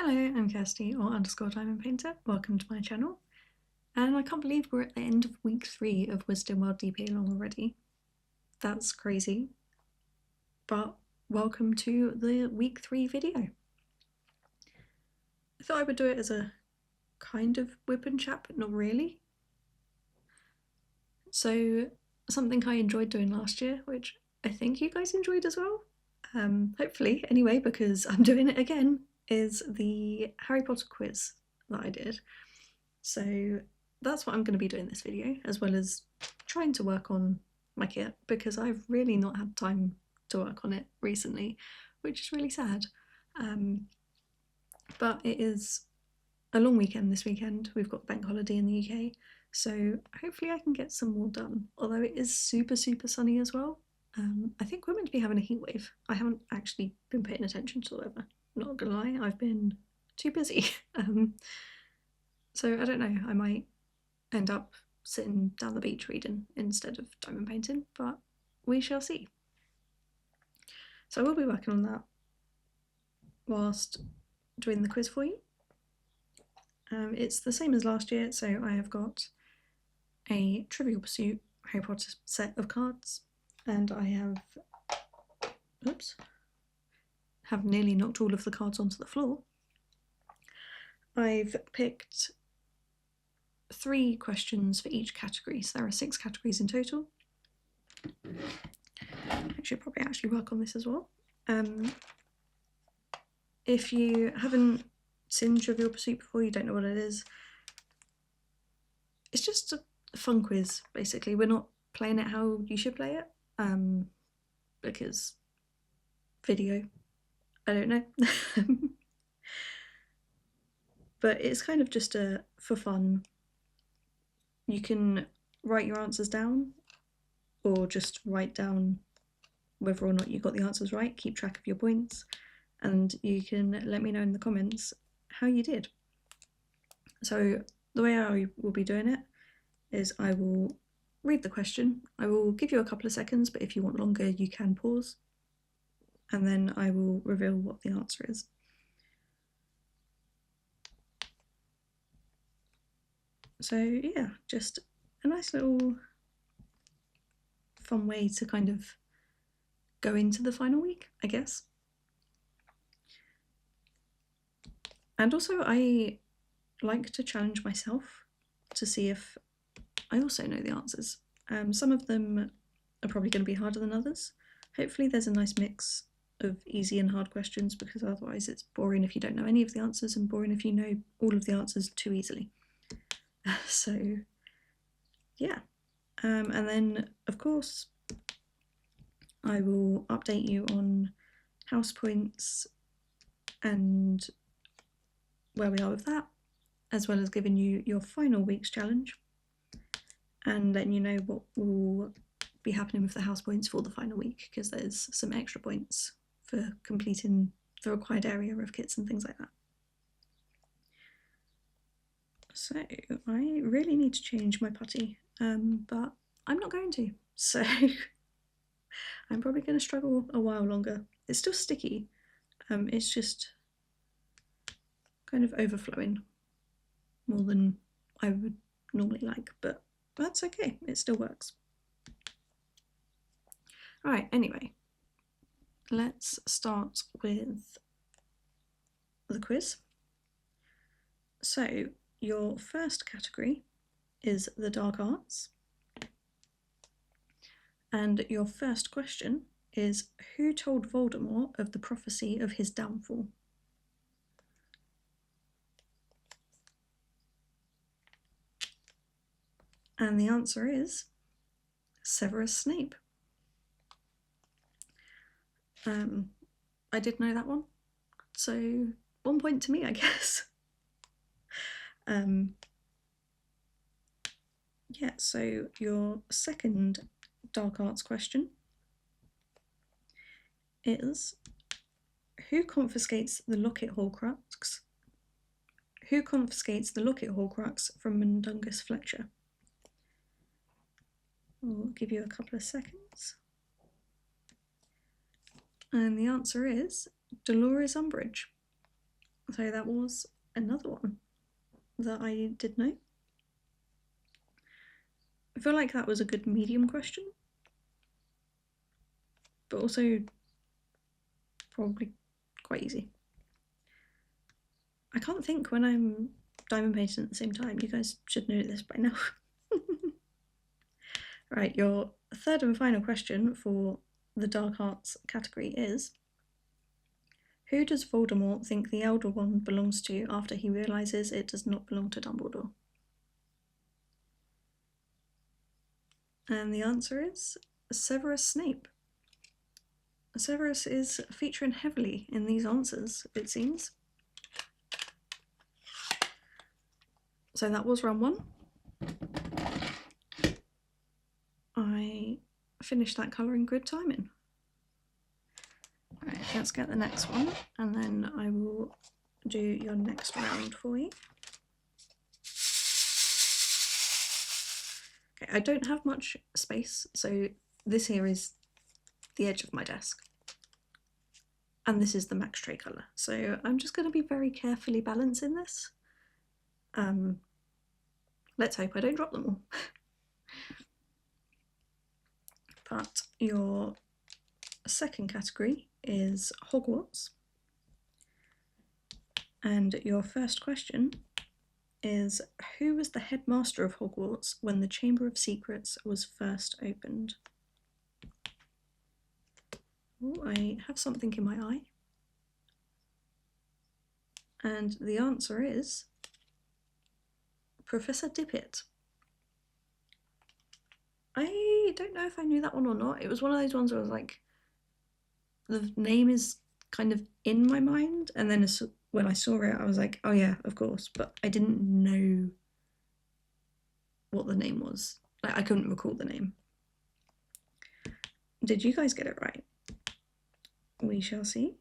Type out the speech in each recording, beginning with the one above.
Hello, I'm Kirsty or underscore Diamond Painter. Welcome to my channel. And I can't believe we're at the end of week 3 of Wisdom World DP along already. That's crazy. But welcome to the week 3 video. I thought I would do it as a kind of whip and chat, but not really. So something I enjoyed doing last year, which I think you guys enjoyed as well. Hopefully, anyway, because I'm doing it again, is the Harry Potter quiz that I did. So that's what I'm going to be doing this video, as well as trying to work on my kit, because I've really not had time to work on it recently, which is really sad. But it is a long weekend this weekend. We've got bank holiday in the UK, so hopefully I can get some more done, although it is super sunny as well. I think we're meant to be having a heat wave. I haven't actually been paying attention to the weather, not gonna lie, I've been too busy. So I don't know, I might end up sitting down the beach reading instead of diamond painting, but we shall see. So I will be working on that whilst doing the quiz for you. It's the same as last year, so I have got a Trivial Pursuit Harry Potter set of cards, and I have nearly knocked all of the cards onto the floor. I've picked 3 questions for each category, so there are 6 categories in total. I should probably actually work on this as well. If you haven't seen Trivial Pursuit before, you don't know what it is, it's just a fun quiz, basically. We're not playing it how you should play it, because video, I don't know. But it's kind of just for fun. You can write your answers down, or just write down whether or not you got the answers right, keep track of your points, and you can let me know in the comments how you did. So the way I will be doing it is I will read the question, I will give you a couple of seconds, but if you want longer you can pause, and then I will reveal what the answer is. So yeah, just a nice little fun way to kind of go into the final week, I guess. And also I like to challenge myself to see if I also know the answers. Some of them are probably going to be harder than others. Hopefully there's a nice mix of easy and hard questions, because otherwise it's boring if you don't know any of the answers and boring if you know all of the answers too easily. So yeah, and then of course I will update you on house points and where we are with that, as well as giving you your final week's challenge and letting you know what will be happening with the house points for the final week, because there's some extra points for completing the required area of kits and things like that. So I really need to change my putty, but I'm not going to, so I'm probably going to struggle a while longer. It's still sticky, it's just kind of overflowing more than I would normally like, but that's okay, it still works. Alright, anyway, let's start with the quiz. So your first category is the dark arts, and your first question is, who told Voldemort of the prophecy of his downfall? And the answer is Severus Snape. I did know that one, so 1 point to me, I guess. Yeah, so your second dark arts question is, who confiscates the Locket Horcrux? Who confiscates the Locket Horcrux from Mundungus Fletcher? I'll give you a couple of seconds. And the answer is Dolores Umbridge. So that was another one that I did know. I feel like that was a good medium question, but also probably quite easy. I can't think when I'm diamond painting at the same time. You guys should know this by now. Right, your third and final question for the dark arts category is: who does Voldemort think the Elder Wand belongs to after he realises it does not belong to Dumbledore? And the answer is Severus Snape. Severus is featuring heavily in these answers, it seems. So that was round one. I finished that colouring grid timing. Right, let's get the next one, and then I will do your next round for you. Okay, I don't have much space, so this here is the edge of my desk. And this is the max tray colour. So I'm just going to be very carefully balancing this. Let's hope I don't drop them all. But your second category is Hogwarts. And your first question is: who was the headmaster of Hogwarts when the Chamber of Secrets was first opened? Oh, I have something in my eye. And the answer is Professor Dippet. I don't know if I knew that one or not. It was one of those ones where I was like, the name is kind of in my mind, and then when I saw it, I was like, oh yeah, of course, but I didn't know what the name was. Like, I couldn't recall the name. Did you guys get it right? We shall see.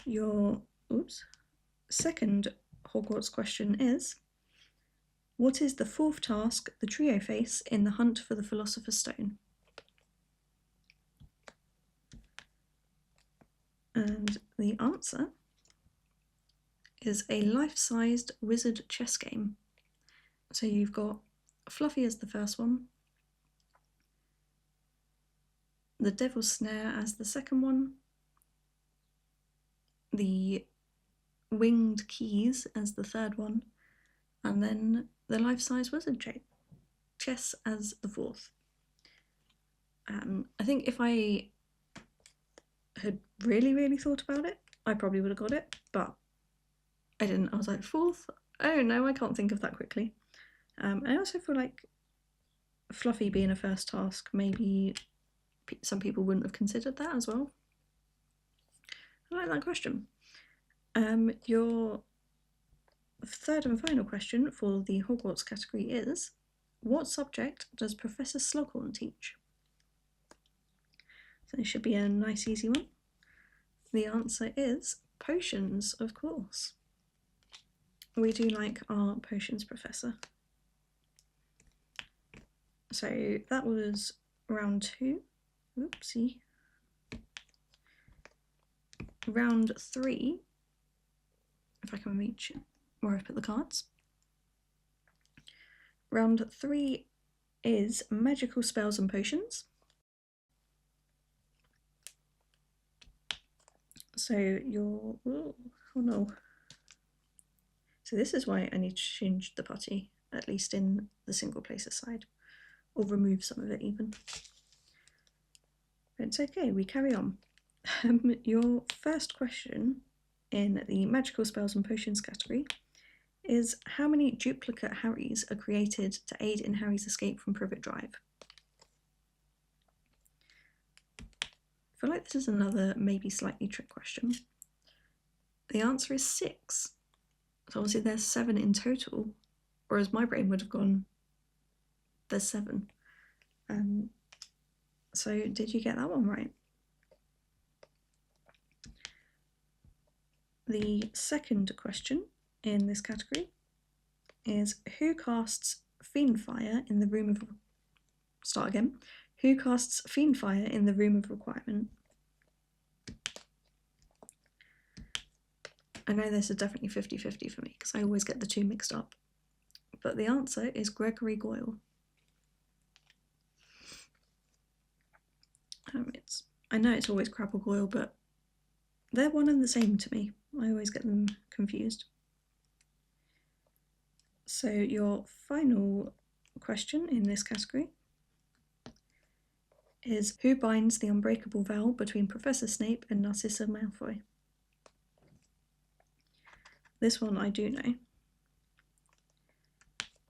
Your second Hogwarts question is: what is the fourth task the trio face in the hunt for the Philosopher's Stone? And the answer is a life-sized wizard chess game. So you've got Fluffy as the first one, the Devil's Snare as the second one, the Winged Keys as the third one, and then the life-size wizard chess as the fourth. I think if I had really thought about it, I probably would have got it, but I didn't. I was like, fourth? Oh no, I can't think of that quickly. I also feel like Fluffy being a first task, maybe some people wouldn't have considered that as well. I like that question. Your third and final question for the Hogwarts category is: what subject does Professor Slughorn teach? So it should be a nice easy one. The answer is potions, of course. We do like our potions professor. So that was round two. Oopsie. Round three, if I can reach where I've put the cards. Round three is magical spells and potions. So you're, oh no. So this is why I need to change the putty, at least in the single places side, or remove some of it even. But it's okay, we carry on. Your first question in the magical spells and potions category is: how many duplicate Harrys are created to aid in Harry's escape from Privet Drive? I feel like this is another maybe slightly trick question. The answer is 6. So obviously there's 7 in total, whereas my brain would have gone, there's 7. So did you get that one right? The second question in this category is: who casts Fiendfire in the Room of... Start again. Who casts Fiendfire in the Room of Requirement? I know this is definitely 50-50 for me because I always get the two mixed up. But the answer is Gregory Goyle. I know it's always Crabbe or Goyle, but they're one and the same to me. I always get them confused. So your final question in this category is, who binds the unbreakable vow between Professor Snape and Narcissa Malfoy? This one I do know.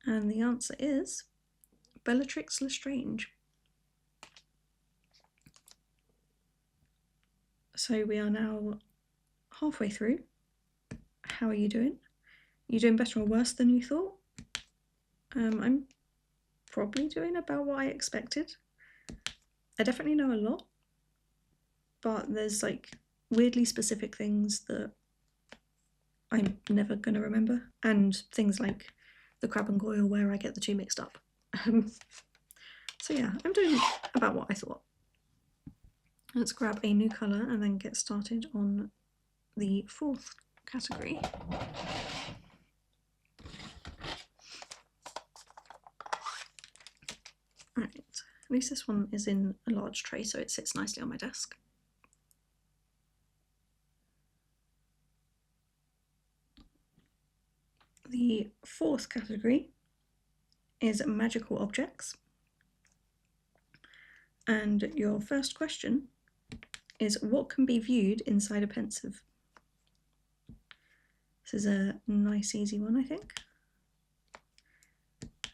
And the answer is Bellatrix Lestrange. So we are now halfway through. How are you doing? You doing better or worse than you thought? I'm probably doing about what I expected. I definitely know a lot, but there's like weirdly specific things that I'm never going to remember, and things like the Crabbe and Goyle where I get the two mixed up. So yeah, I'm doing about what I thought. Let's grab a new colour and then get started on the fourth category. Right, at least this one is in a large tray so it sits nicely on my desk. The fourth category is magical objects. And your first question is, what can be viewed inside a pensieve? This is a nice easy one, I think.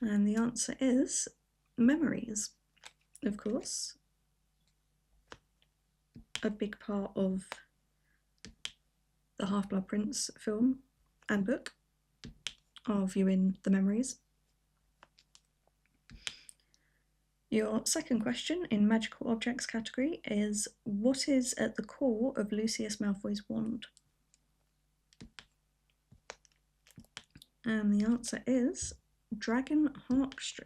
And the answer is memories, of course. A big part of the Half-Blood Prince film and book are viewing the memories. Your second question in magical objects category is, what is at the core of Lucius Malfoy's wand? And the answer is dragon heartstring.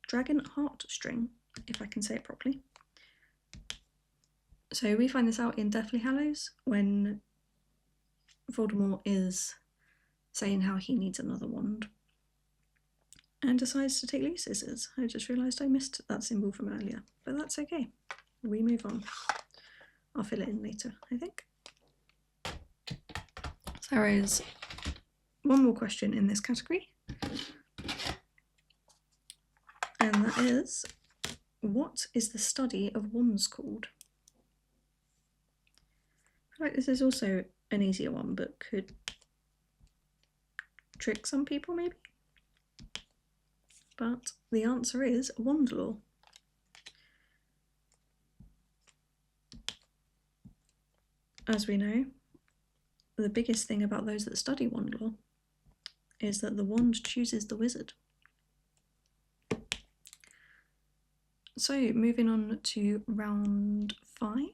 Dragon heartstring, if I can say it properly. So we find this out in Deathly Hallows when Voldemort is saying how he needs another wand and decides to take Lucius's. I just realised I missed that symbol from earlier, but that's okay. We move on. I'll fill it in later, I think. So there is one more question in this category, and that is, what is the study of wands called? I feel like this is also an easier one, but could trick some people maybe. But the answer is wand law. As we know, the biggest thing about those that study wand law is that the wand chooses the wizard. So moving on to round 5.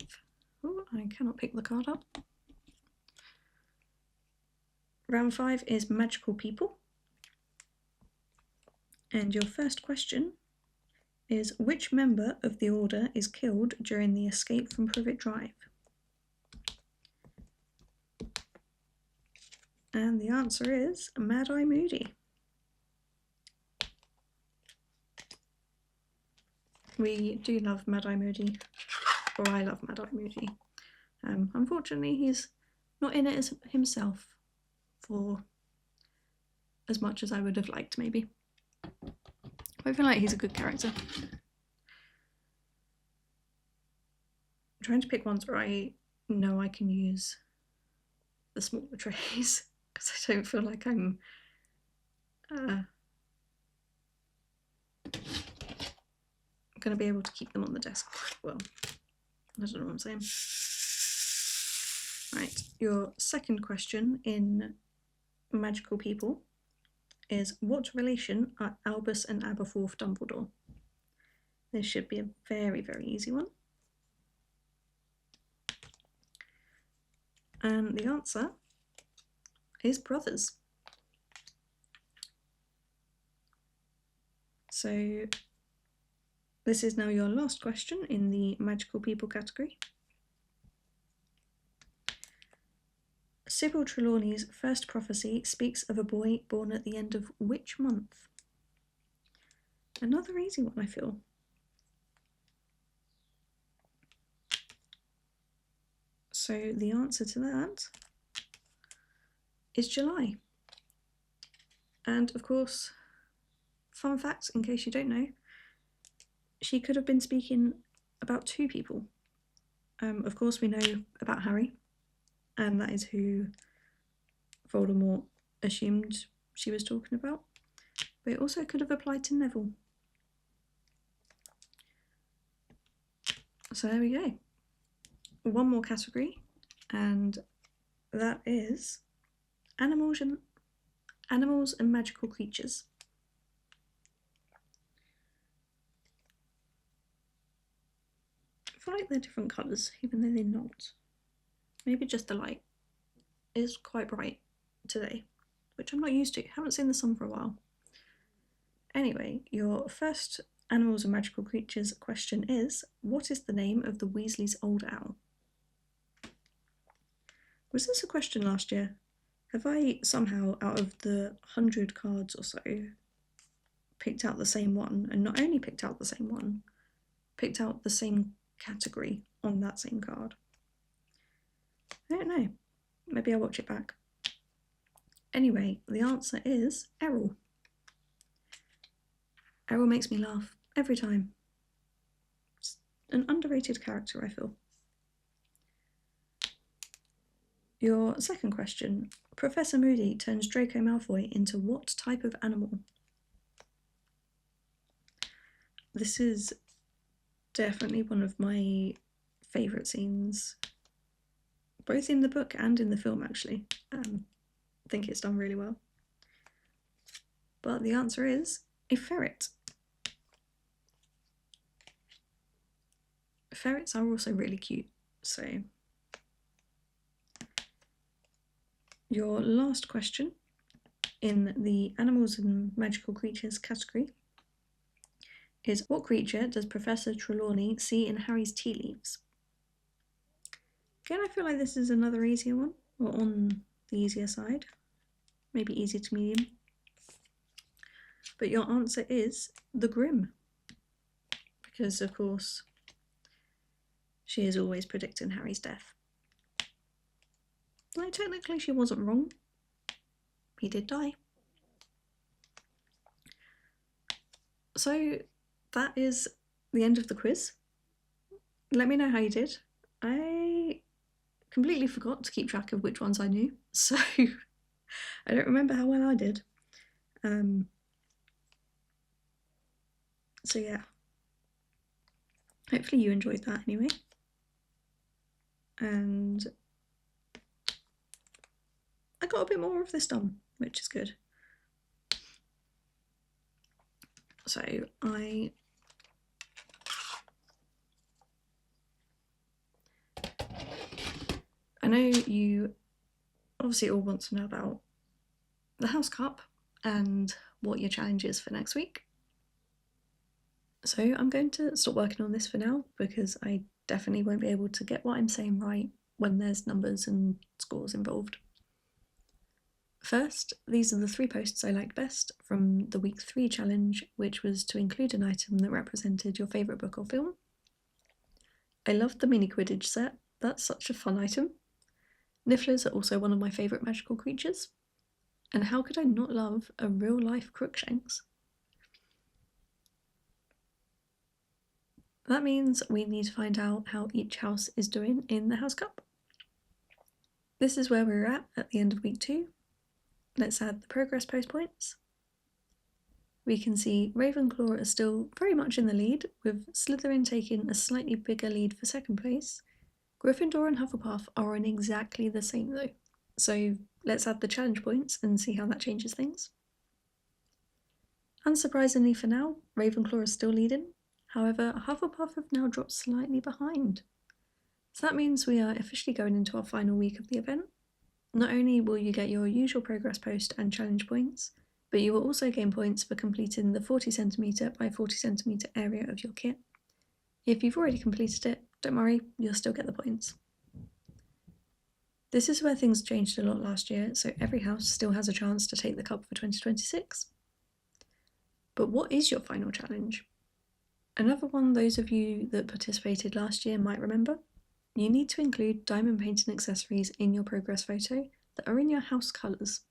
Oh, I cannot pick the card up. Round 5 is magical people. And your first question is, which member of the Order is killed during the escape from Privet Drive? And the answer is Mad-Eye Moody. We do love Mad-Eye Moody, or I love Mad-Eye Moody. Unfortunately, he's not in it as himself for as much as I would have liked, maybe. I feel like he's a good character. I'm trying to pick ones where I know I can use the smaller trays, because I don't feel like I'm going to be able to keep them on the desk well. I don't know what I'm saying. Right, your second question in magical people is, what relation are Albus and Aberforth Dumbledore? This should be a very, very easy one. And the answer is brothers. So this is now your last question in the magical people category. Sybil Trelawney's first prophecy speaks of a boy born at the end of which month? Another easy one, I feel. So the answer to that is July. And of course, fun fact, in case you don't know, she could have been speaking about two people. Of course, we know about Harry, and that is who Voldemort assumed she was talking about. But it also could have applied to Neville. So there we go. One more category, and that is animals and magical creatures. I feel like they're different colours, even though they're not. Maybe just the light is quite bright today, which I'm not used to. Haven't seen the sun for a while. Anyway, your first animals and magical creatures question is, what is the name of the Weasleys' old owl? Was this a question last year? Have I somehow, out of the 100 cards or so, picked out the same one, and not only picked out the same one, picked out the same category on that same card? I don't know. Maybe I'll watch it back. Anyway, the answer is Errol. Errol makes me laugh every time. It's an underrated character, I feel. Your second question. Professor Moody turns Draco Malfoy into what type of animal? This is definitely one of my favourite scenes, both in the book and in the film, actually. I think it's done really well. But the answer is a ferret. Ferrets are also really cute, so. Your last question in the animals and magical creatures category is, what creature does Professor Trelawney see in Harry's tea leaves? Again, I feel like this is another easier one, or on the easier side, maybe easy to medium. But your answer is the Grim, because of course she is always predicting Harry's death. Like, technically she wasn't wrong. He did die. So that is the end of the quiz. Let me know how you did. I completely forgot to keep track of which ones I knew, so I don't remember how well I did. So yeah, hopefully you enjoyed that anyway. And I got a bit more of this done, which is good. So I know you obviously all want to know about the House Cup and what your challenge is for next week. So I'm going to stop working on this for now, because I definitely won't be able to get what I'm saying right when there's numbers and scores involved. First, these are the 3 posts I liked best from the week 3 challenge, which was to include an item that represented your favourite book or film. I loved the mini Quidditch set, that's such a fun item. Nifflers are also one of my favourite magical creatures. And how could I not love a real-life Crookshanks? That means we need to find out how each house is doing in the House Cup. This is where we're at the end of week 2. Let's add the progress post points. We can see Ravenclaw are still very much in the lead, with Slytherin taking a slightly bigger lead for second place. Gryffindor and Hufflepuff are on exactly the same though, so let's add the challenge points and see how that changes things. Unsurprisingly for now, Ravenclaw is still leading, however Hufflepuff have now dropped slightly behind. So that means we are officially going into our final week of the event. Not only will you get your usual progress post and challenge points, but you will also gain points for completing the 40cm by 40cm area of your kit. If you've already completed it, don't worry, you'll still get the points. This is where things changed a lot last year, so every house still has a chance to take the cup for 2026. But what is your final challenge? Another one those of you that participated last year might remember. You need to include diamond painting accessories in your progress photo that are in your house colours.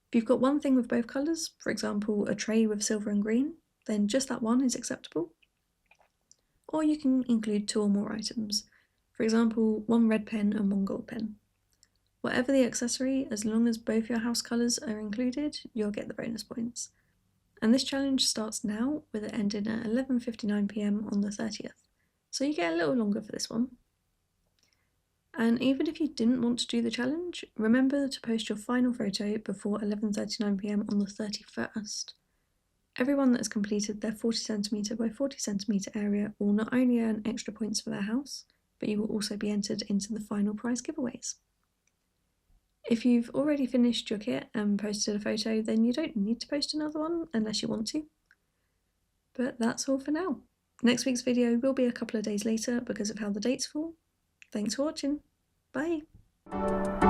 If you've got one thing with both colours, for example a tray with silver and green, then just that one is acceptable. Or you can include 2 or more items, for example 1 red pen and 1 gold pen. Whatever the accessory, as long as both your house colours are included, you'll get the bonus points. And this challenge starts now, with it ending at 11:59 PM on the 30th, so you get a little longer for this one. And even if you didn't want to do the challenge, remember to post your final photo before 11:39 PM on the 31st. Everyone that has completed their 40cm by 40cm area will not only earn extra points for their house, but you will also be entered into the final prize giveaways. If you've already finished your kit and posted a photo, then you don't need to post another one unless you want to. But that's all for now. Next week's video will be a couple of days later because of how the dates fall. Thanks for watching. Bye!